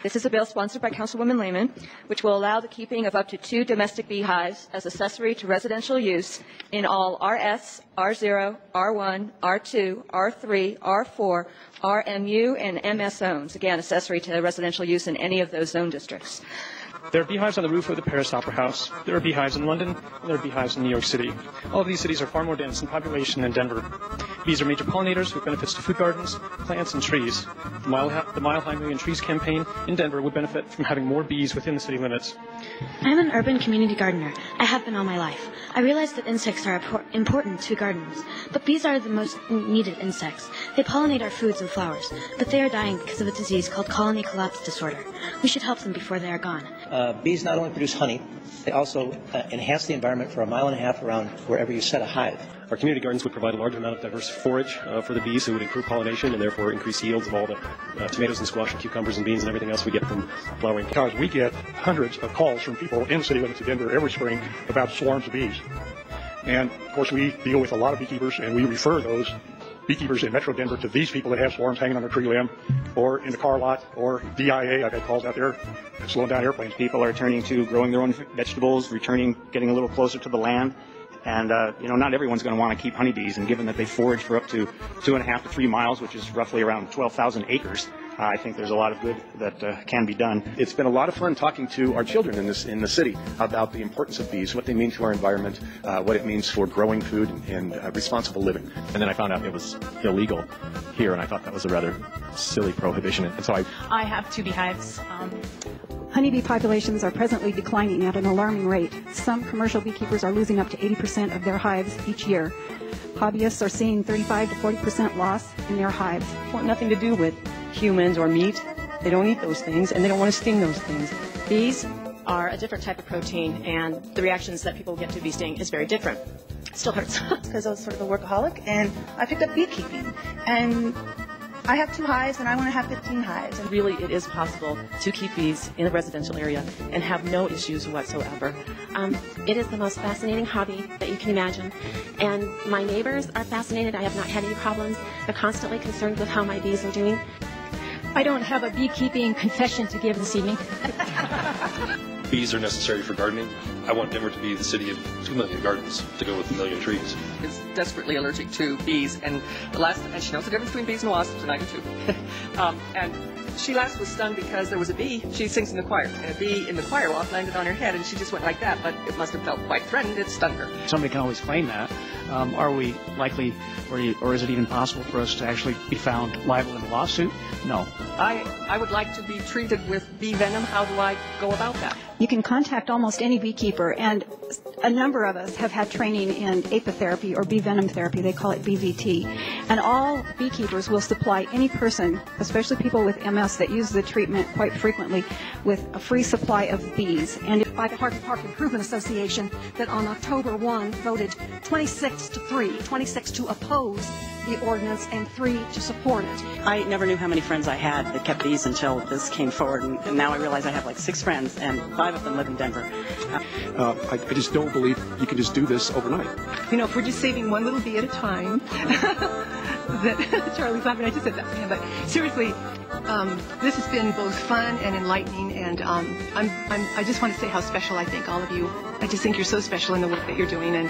This is a bill sponsored by Councilwoman Lehman, which will allow the keeping of up to 2 domestic beehives as accessory to residential use in all RS, R0, R1, R2, R3, R4, RMU, and MS zones. Again, accessory to residential use in any of those zone districts. There are beehives on the roof of the Paris Opera House. There are beehives in London. And there are beehives in New York City. All of these cities are far more dense in population than Denver. Bees are major pollinators with benefits to food gardens, plants, and trees. The Mile High Million Trees campaign in Denver would benefit from having more bees within the city limits. I'm an urban community gardener. I have been all my life. I realize that insects are important to gardens, but bees are the most needed insects. They pollinate our foods and flowers, but they are dying because of a disease called colony collapse disorder. We should help them before they are gone. Bees not only produce honey, they also enhance the environment for 1.5 miles around wherever you set a hive. Our community gardens would provide a large amount of diverse forage for the bees, so it would improve pollination and therefore increase yields of all the tomatoes and squash and cucumbers and beans and everything else we get from flowering. Because we get hundreds of calls from people in the city limits of Denver every spring about swarms of bees. And, of course, we deal with a lot of beekeepers, and we refer those beekeepers in Metro Denver to these people that have swarms hanging on their tree limb or in the car lot or DIA. I've had calls out there slowing down airplanes. People are turning to growing their own vegetables, getting a little closer to the land. And, not everyone's going to want to keep honeybees. And given that they forage for up to 2.5 to 3 miles, which is roughly around 12,000 acres, I think there's a lot of good that can be done. It's been a lot of fun talking to our children in the city about the importance of bees, what they mean to our environment, what it means for growing food and responsible living. And then I found out it was illegal here, and I thought that was a rather silly prohibition. And so I have 2 beehives. Honeybee populations are presently declining at an alarming rate. Some commercial beekeepers are losing up to 80% of their hives each year. Hobbyists are seeing 35 to 40% loss in their hives. Want nothing to do with humans or meat. They don't eat those things, and they don't want to sting those things. Bees are a different type of protein, and the reactions that people get to bee sting is very different. It still hurts. Because I was sort of a workaholic, and I picked up beekeeping. And I have 2 hives, and I want to have 15 hives. And really, it is possible to keep bees in a residential area and have no issues whatsoever. It is the most fascinating hobby that you can imagine. And my neighbors are fascinated. I have not had any problems. They're constantly concerned with how my bees are doing. I don't have a beekeeping confession to give this evening. bees are necessary for gardening. I want Denver to be the city of 2 million gardens to go with 1 million trees. Is desperately allergic to bees, and she knows the difference between bees and wasps, and I do too. And she last was stunned because there was a bee. She sings in the choir, and a bee in the choir walk landed on her head, and she just went like that. But it must have felt quite threatened. It stunned her. Somebody can always claim that. Are we likely, or is it even possible for us to actually be found liable in a lawsuit? No. I would like to be treated with bee venom. How do I go about that? You can contact almost any beekeeper, and a number of us have had training in apitherapy or bee venom therapy. They call it BVT. And all beekeepers will supply any person, especially people with MS that use the treatment quite frequently, with a free supply of bees. And by the Hartford Park Improvement Association that on October 1 voted 26 to oppose the ordinance and 3 to support it. I never knew how many friends I had that kept bees until this came forward, and now I realize I have like 6 friends, and 5 of them live in Denver. I just don't believe you can just do this overnight. You know, if we're just saving one little bee at a time, that Charlie's laughing, I just said that to him, but seriously, this has been both fun and enlightening, and I just want to say how special I think all of you. I just think you're so special in the work that you're doing, and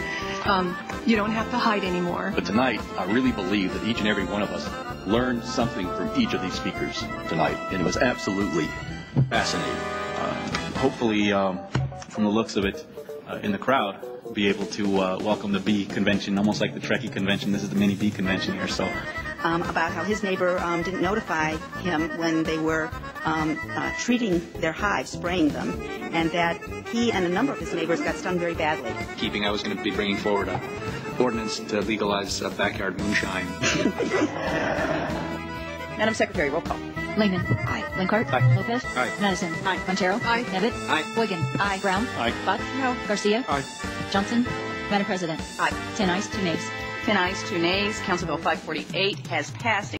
you don't have to hide anymore. But tonight, I really believe that each and every one of us learned something from each of these speakers tonight, and it was absolutely fascinating. Hopefully, from the looks of it in the crowd, be able to welcome the bee convention, almost like the Trekkie convention. This is the mini bee convention here, so. About how his neighbor didn't notify him when they were treating their hives, spraying them, and that he and a number of his neighbors got stung very badly. I was going to be bringing forward an ordinance to legalize backyard moonshine. Madam Secretary, roll call. Lehman. Aye. Linkart. Aye. Lopez. Aye. Madison. Aye. Montero. Aye. Nevitt. Aye. Boygan. Aye. Brown. Aye. Buck. No. Garcia. Aye. Johnson. Madam President. Aye. 10 ayes, 2 nays. 10 ayes, 2 nays. Council Bill 548 has passed.